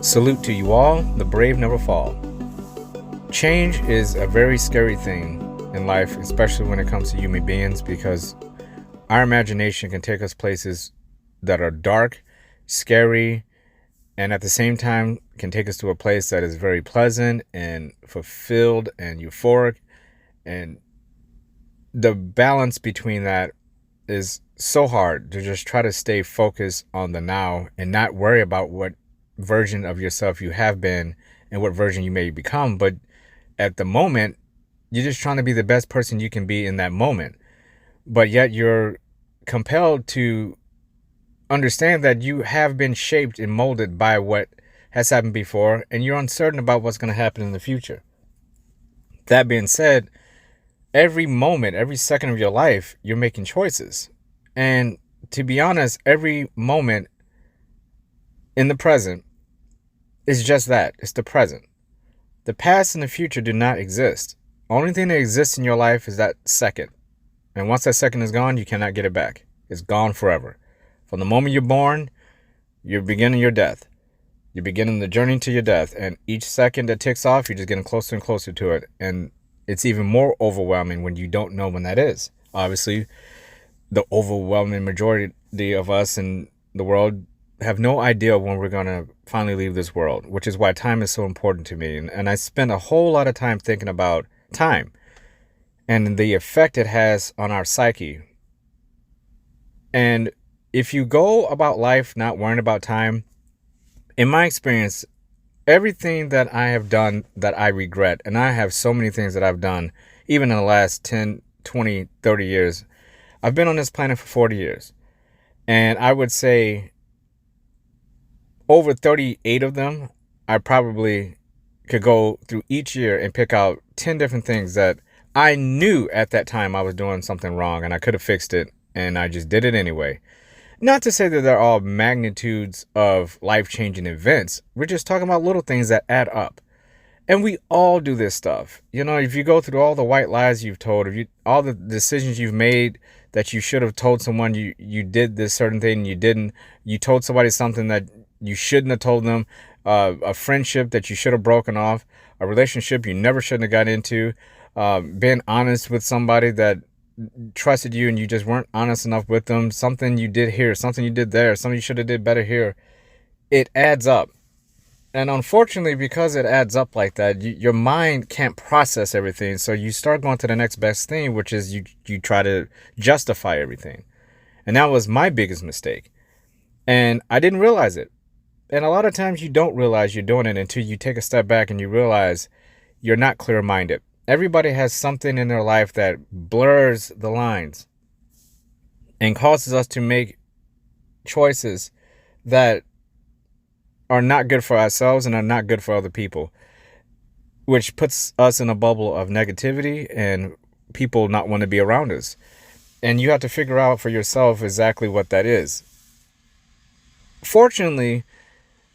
Salute to you all, the brave never fall. Change is a very scary thing in life, especially when it comes to human beings, because our imagination can take us places that are dark, scary, and at the same time can take us to a place that is very pleasant and fulfilled and euphoric. And the balance between that is so hard to just try to stay focused on the now and not worry about what version of yourself you have been and what version you may become. But at the moment, you're just trying to be the best person you can be in that moment. But yet you're compelled to understand that you have been shaped and molded by what has happened before, and you're uncertain about what's going to happen in the future. That being said, every moment, every second of your life, you're making choices. And to be honest, every moment in the present is just that. It's the present. The past and the future do not exist. Only thing that exists in your life is that second. And once that second is gone, you cannot get it back. It's gone forever. From the moment you're born, you're beginning your death. You're beginning the journey to your death. And each second that ticks off, you're just getting closer and closer to it. And it's even more overwhelming when you don't know when that is. Obviously, the overwhelming majority of us in the world have no idea when we're going to finally leave this world, which is why time is so important to me. And I spend a whole lot of time thinking about time and the effect it has on our psyche. And if you go about life not worrying about time, in my experience, everything that I have done that I regret, and I have so many things that I've done, even in the last 10, 20, 30 years, I've been on this planet for 40 years. And I would say over 38 of them, I probably could go through each year and pick out 10 different things that I knew at that time I was doing something wrong and I could have fixed it, and I just did it anyway. Not to say that they're all magnitudes of life-changing events. We're just talking about little things that add up. And we all do this stuff. You know, if you go through all the white lies you've told, all the decisions you've made that you should have told someone you did this certain thing and you didn't. You told somebody something that you shouldn't have told them. A friendship that you should have broken off. A relationship you never shouldn't have got into. Being honest with somebody that trusted you and you just weren't honest enough with them. Something you did here, something you did there, something you should have did better here. It adds up. And unfortunately, because it adds up like that, your mind can't process everything. So you start going to the next best thing, which is you try to justify everything. And that was my biggest mistake. And I didn't realize it. And a lot of times you don't realize you're doing it until you take a step back and you realize you're not clear-minded. Everybody has something in their life that blurs the lines and causes us to make choices that are not good for ourselves and are not good for other people, which puts us in a bubble of negativity and people not want to be around us. And you have to figure out for yourself exactly what that is. Fortunately,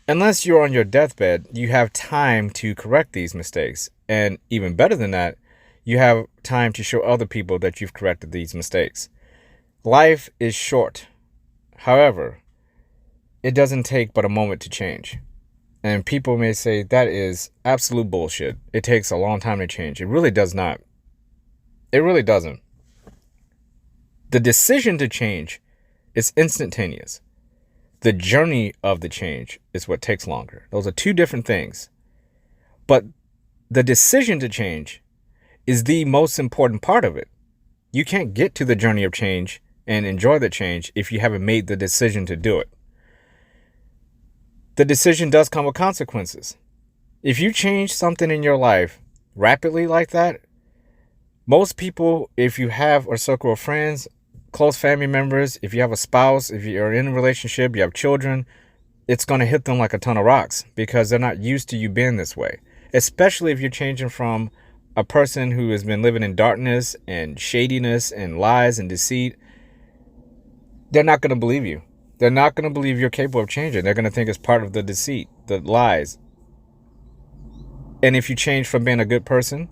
unless you're on your deathbed, you have time to correct these mistakes. And even better than that, you have time to show other people that you've corrected these mistakes. Life is short. However, it doesn't take but a moment to change. And people may say that is absolute bullshit. It takes a long time to change. It really does not. It really doesn't. The decision to change is instantaneous. The journey of the change is what takes longer. Those are two different things. But the decision to change is the most important part of it. You can't get to the journey of change and enjoy the change if you haven't made the decision to do it. The decision does come with consequences. If you change something in your life rapidly like that, most people, if you have a circle of friends, close family members, if you have a spouse, if you're in a relationship, you have children, it's going to hit them like a ton of rocks because they're not used to you being this way. Especially if you're changing from a person who has been living in darkness and shadiness and lies and deceit. They're not going to believe you. They're not going to believe you're capable of changing. They're going to think it's part of the deceit, the lies. And if you change from being a good person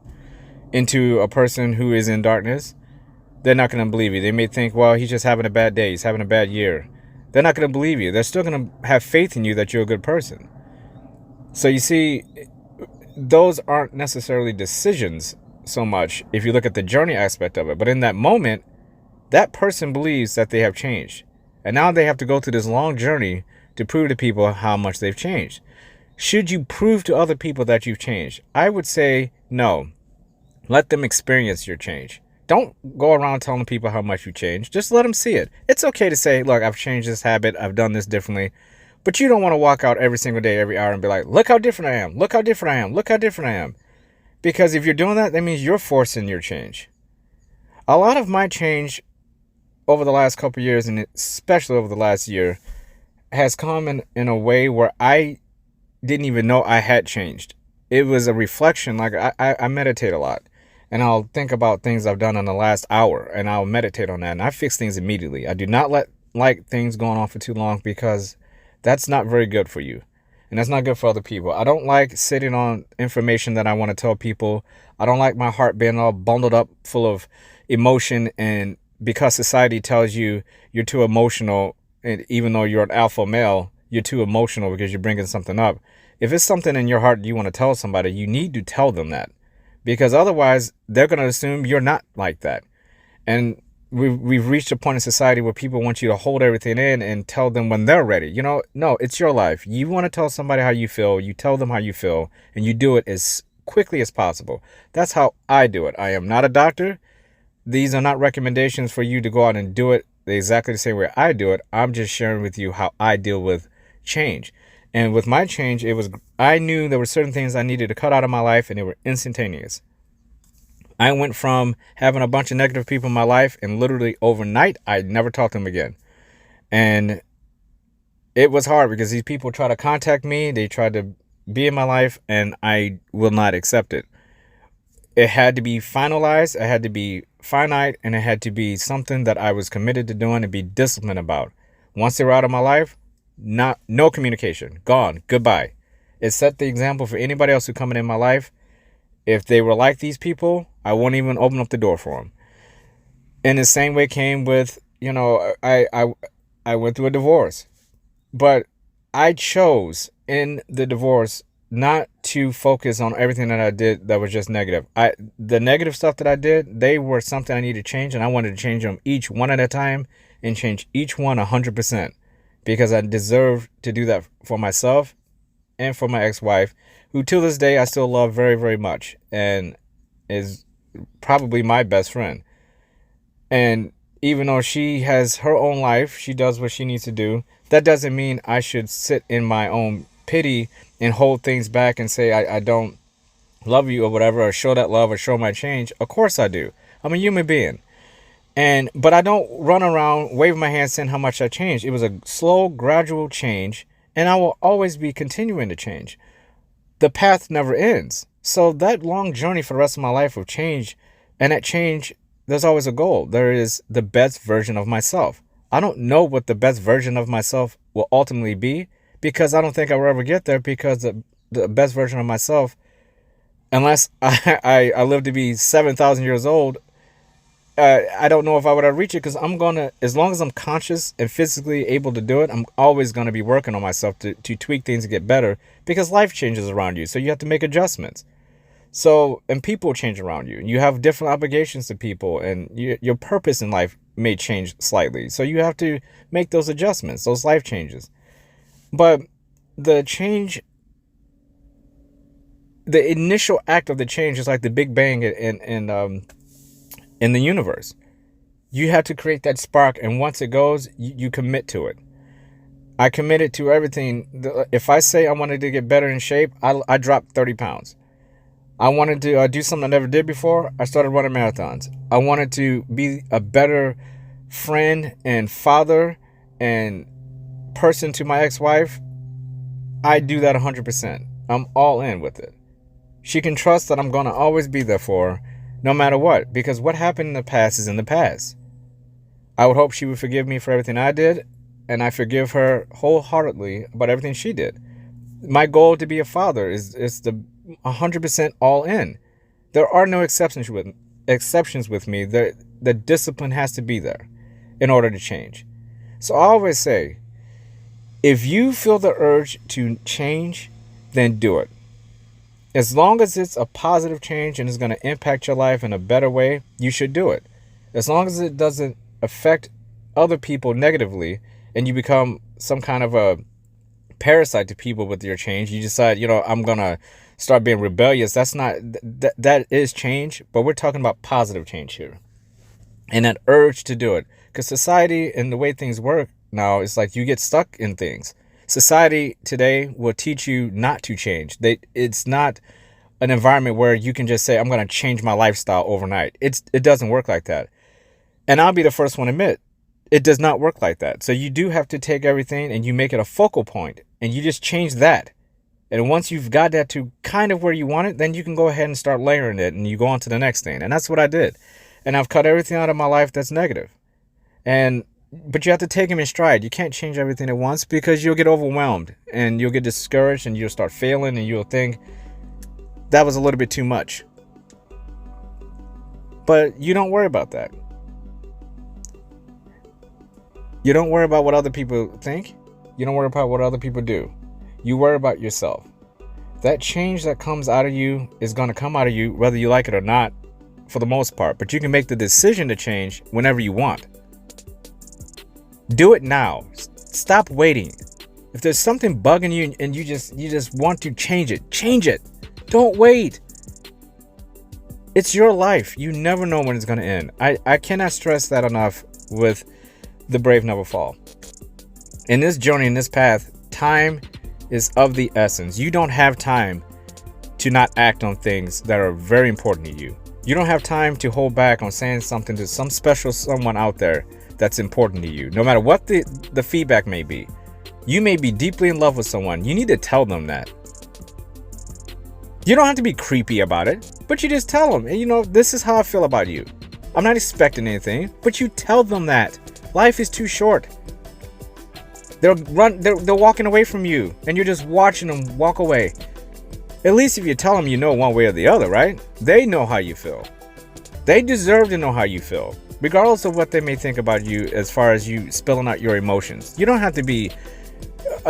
into a person who is in darkness, they're not going to believe you. They may think, well, he's just having a bad day. He's having a bad year. They're not going to believe you. They're still going to have faith in you that you're a good person. So you see, those aren't necessarily decisions so much if you look at the journey aspect of it. But in that moment, that person believes that they have changed. And now they have to go through this long journey to prove to people how much they've changed. Should you prove to other people that you've changed? I would say no. Let them experience your change. Don't go around telling people how much you changed. Just let them see it. It's okay to say, look, I've changed this habit. I've done this differently. But you don't want to walk out every single day, every hour and be like, look how different I am. Look how different I am. Look how different I am. Because if you're doing that, that means you're forcing your change. A lot of my change over the last couple of years, and especially over the last year, has come in a way where I didn't even know I had changed. It was a reflection. Like I meditate a lot, and I'll think about things I've done in the last hour, and I'll meditate on that, and I fix things immediately. I do not like things going on for too long, because that's not very good for you, and that's not good for other people. I don't like sitting on information that I want to tell people. I don't like my heart being all bundled up full of emotion, and because society tells you you're too emotional, and even though you're an alpha male, you're too emotional because you're bringing something up. If it's something in your heart you want to tell somebody, you need to tell them that, because otherwise they're going to assume you're not like that. And we've reached a point in society where people want you to hold everything in and tell them when they're ready. No, it's your life. You want to tell somebody how you feel, you tell them how you feel, and you do it as quickly as possible. That's how I do it. I am not a doctor. These are not recommendations for you to go out and do it exactly the same way I do it. I'm just sharing with you how I deal with change. And with my change, I knew there were certain things I needed to cut out of my life, and they were instantaneous. I went from having a bunch of negative people in my life, and literally overnight, I never talked to them again. And it was hard because these people try to contact me. They tried to be in my life, and I will not accept it. It had to be finalized. It had to be finite, and it had to be something that I was committed to doing and be disciplined about. Once they were out of my life, no communication, gone, goodbye. It set the example for anybody else who coming in my life. If they were like these people, I won't even open up the door for them. In the same way came with, I went through a divorce, but I chose in the divorce not to focus on everything that I did that was just negative. The negative stuff that I did, they were something I needed to change, and I wanted to change them each one at a time and change each one 100%, because I deserve to do that for myself and for my ex-wife, who to this day I still love very, very much and is probably my best friend. And even though she has her own life, she does what she needs to do, that doesn't mean I should sit in my own pity and hold things back and say I don't love you or whatever, or show that love or show my change. Of course I do. I'm a human being. But I don't run around waving my hands saying how much I changed. It was a slow, gradual change, and I will always be continuing to change. The path never ends. So that long journey for the rest of my life of change, and that change, there's always a goal. There is the best version of myself. I don't know what the best version of myself will ultimately be, because I don't think I will ever get there, because the best version of myself, unless I live to be 7,000 years old, I don't know if I would ever reach it, because as long as I'm conscious and physically able to do it, I'm always going to be working on myself to tweak things and get better, because life changes around you. So you have to make adjustments. So, and people change around you. You have different obligations to people, and your purpose in life may change slightly. So you have to make those adjustments, those life changes. But the change, the initial act of the change is like the Big Bang in the universe. You have to create that spark, and once it goes, you commit to it. I committed to everything. If I say I wanted to get better in shape, I dropped 30 pounds. I wanted to do something I never did before. I started running marathons. I wanted to be a better friend and father and person to my ex-wife. I do that 100%. I'm all in with it. She can trust that I'm going to always be there for her, no matter what, because what happened in the past is in the past. I would hope she would forgive me for everything I did, and I forgive her wholeheartedly about everything she did. My goal to be a father is the 100% all in. There are no exceptions with me. The discipline has to be there in order to change. So I always say, if you feel the urge to change, then do it. As long as it's a positive change and is going to impact your life in a better way, you should do it. As long as it doesn't affect other people negatively and you become some kind of a parasite to people with your change, you decide, I'm going to start being rebellious. That's not, that is change, but we're talking about positive change here. And that urge to do it. Because society and the way things work now is like you get stuck in things. Society today will teach you not to change. It's not an environment where you can just say, I'm going to change my lifestyle overnight. It doesn't work like that. And I'll be the first one to admit, it does not work like that. So you do have to take everything and you make it a focal point and you just change that. And once you've got that to kind of where you want it, then you can go ahead and start layering it and you go on to the next thing. And that's what I did. And I've cut everything out of my life that's negative. But you have to take them in stride. You can't change everything at once because you'll get overwhelmed and you'll get discouraged and you'll start failing and you'll think that was a little bit too much. But you don't worry about that. You don't worry about what other people think. You don't worry about what other people do. You worry about yourself. That change that comes out of you is going to come out of you whether you like it or not, for the most part. But you can make the decision to change whenever you want. Do it now. Stop waiting. If there's something bugging you and you just want to change it, change it. Don't wait. It's your life. You never know when it's going to end. I cannot stress that enough with The Brave Never Fall. In this journey, in this path, time is of the essence. You don't have time to not act on things that are very important to you. You don't have time to hold back on saying something to some special someone out there that's important to you. No matter what the feedback may be. You may be deeply in love with someone. You need to tell them that. You don't have to be creepy about it, but you just tell them, this is how I feel about you. I'm not expecting anything, but you tell them that. Life is too short. They're walking away from you and you're just watching them walk away. At least if you tell them, one way or the other, right? They know how you feel. They deserve to know how you feel, regardless of what they may think about you as far as you spilling out your emotions. You don't have to be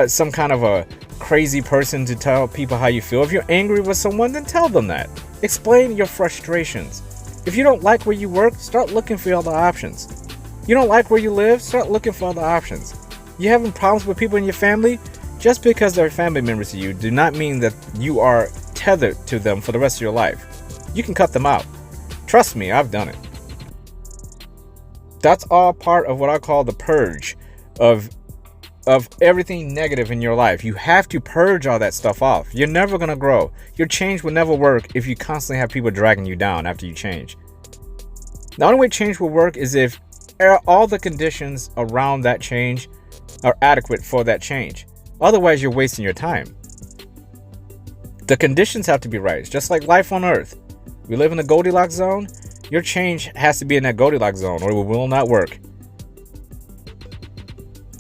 some kind of a crazy person to tell people how you feel. If you're angry with someone, then tell them that. Explain your frustrations. If you don't like where you work, start looking for other options. You don't like where you live, start looking for other options. You having problems with people in your family? Just because they're family members to you do not mean that you are tethered to them for the rest of your life. You can cut them out. Trust me, I've done it. That's all part of what I call the purge of everything negative in your life. You have to purge all that stuff off. You're never going to grow. Your change will never work if you constantly have people dragging you down after you change. The only way change will work is if all the conditions around that change are adequate for that change. Otherwise, you're wasting your time. The conditions have to be right. It's just like life on Earth. We live in the Goldilocks zone. Your change has to be in that Goldilocks zone or it will not work.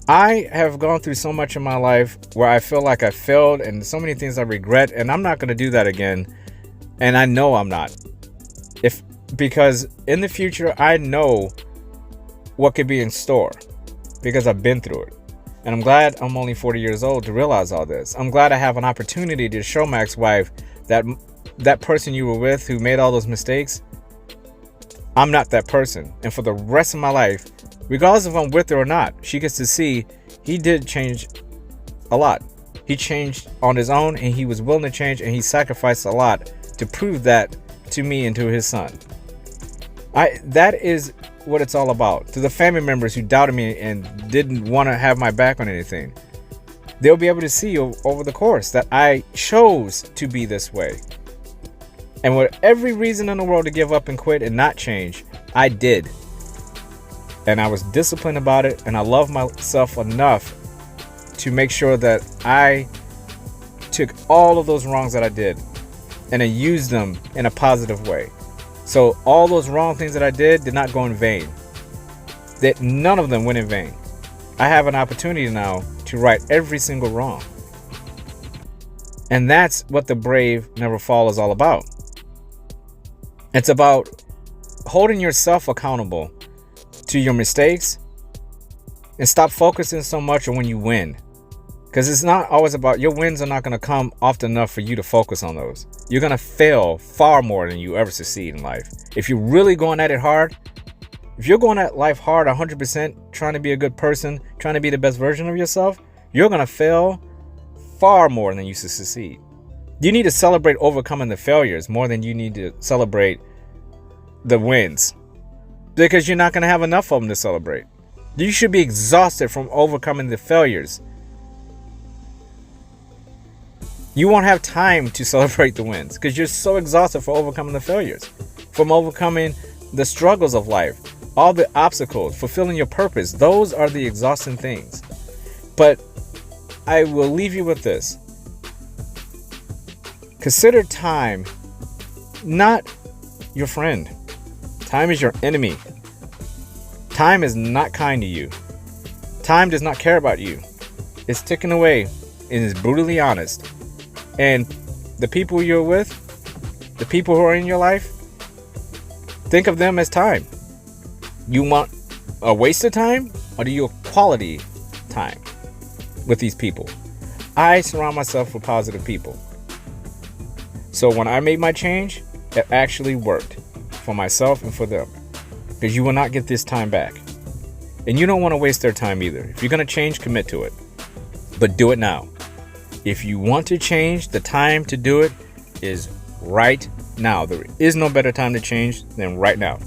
I have gone through so much in my life where I feel like I failed and so many things I regret, and I'm not going to do that again. And I know I'm not. Because in the future, I know what could be in store because I've been through it. And I'm glad I'm only 40 years old to realize all this. I'm glad I have an opportunity to show my ex-wife that person you were with who made all those mistakes, I'm not that person. And for the rest of my life, regardless if I'm with her or not, she gets to see he did change a lot. He changed on his own and he was willing to change and he sacrificed a lot to prove that to me and to his son. That is what it's all about. To the family members who doubted me and didn't want to have my back on anything, they'll be able to see over the course that I chose to be this way. And with every reason in the world to give up and quit and not change, I did. And I was disciplined about it, and I love myself enough to make sure that I took all of those wrongs that I did and I used them in a positive way. So all those wrong things that I did not go in vain. That none of them went in vain. I have an opportunity now to right every single wrong. And that's what The Brave Never Fall is all about. It's about holding yourself accountable to your mistakes and stop focusing so much on when you win. Because it's not always about, your wins are not going to come often enough for you to focus on those. You're going to fail far more than you ever succeed in life. If you're really going at it hard, if you're going at life hard 100%, trying to be a good person, trying to be the best version of yourself, you're going to fail far more than you succeed. You need to celebrate overcoming the failures more than you need to celebrate the wins. Because you're not going to have enough of them to celebrate. You should be exhausted from overcoming the failures. You won't have time to celebrate the wins because you're so exhausted for overcoming the failures, from overcoming the struggles of life, all the obstacles, fulfilling your purpose. Those are the exhausting things. But I will leave you with this. Consider time not your friend. Time is your enemy. Time is not kind to you. Time does not care about you. It's ticking away and is brutally honest. And the people you're with, the people who are in your life, think of them as time. You want a waste of time, or do you want quality time with these people? I surround myself with positive people. So when I made my change, it actually worked for myself and for them. Because you will not get this time back. And you don't want to waste their time either. If you're going to change, commit to it. But do it now. If you want to change, the time to do it is right now. There is no better time to change than right now.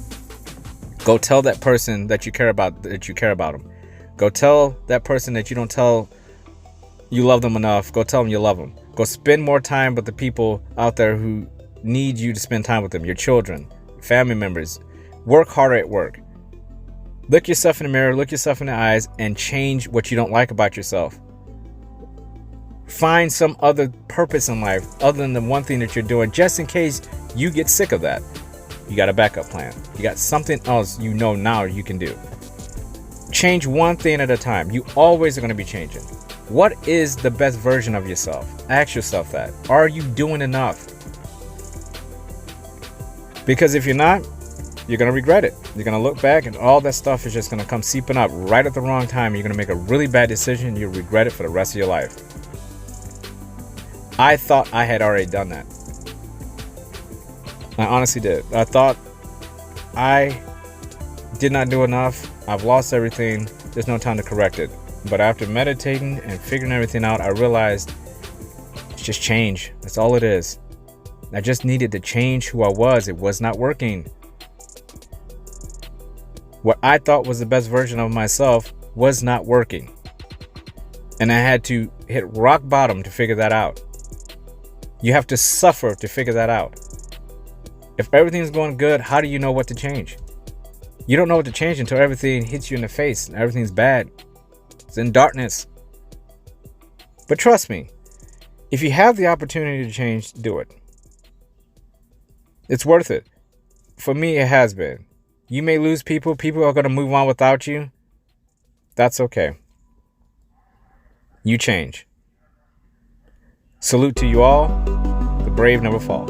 Go tell that person that you care about them. Go tell that person that you don't tell you love them enough. Go tell them you love them. Go spend more time with the people out there who need you to spend time with them. Your children, family members. Work harder at work. Look yourself in the mirror, look yourself in the eyes, and change what you don't like about yourself. Find some other purpose in life other than the one thing that you're doing, just in case you get sick of that. You got a backup plan. You got something else you know now you can do. Change one thing at a time. You always are going to be changing. What is the best version of yourself? Ask yourself that. Are you doing enough? Because if you're not, you're going to regret it. You're going to look back and all that stuff is just going to come seeping up right at the wrong time. You're going to make a really bad decision and you'll regret it for the rest of your life. I thought I had already done that. I honestly did. I thought I did not do enough. I've lost everything. There's no time to correct it. But after meditating and figuring everything out, I realized it's just change. That's all it is. I just needed to change who I was. It was not working. What I thought was the best version of myself was not working. And I had to hit rock bottom to figure that out. You have to suffer to figure that out. If everything's going good, how do you know what to change? You don't know what to change until everything hits you in the face and everything's bad. It's in darkness. But trust me, if you have the opportunity to change, do it. It's worth it. For me, it has been. You may lose people. People are going to move on without you. That's okay. You change. Salute to you all. The brave never fall.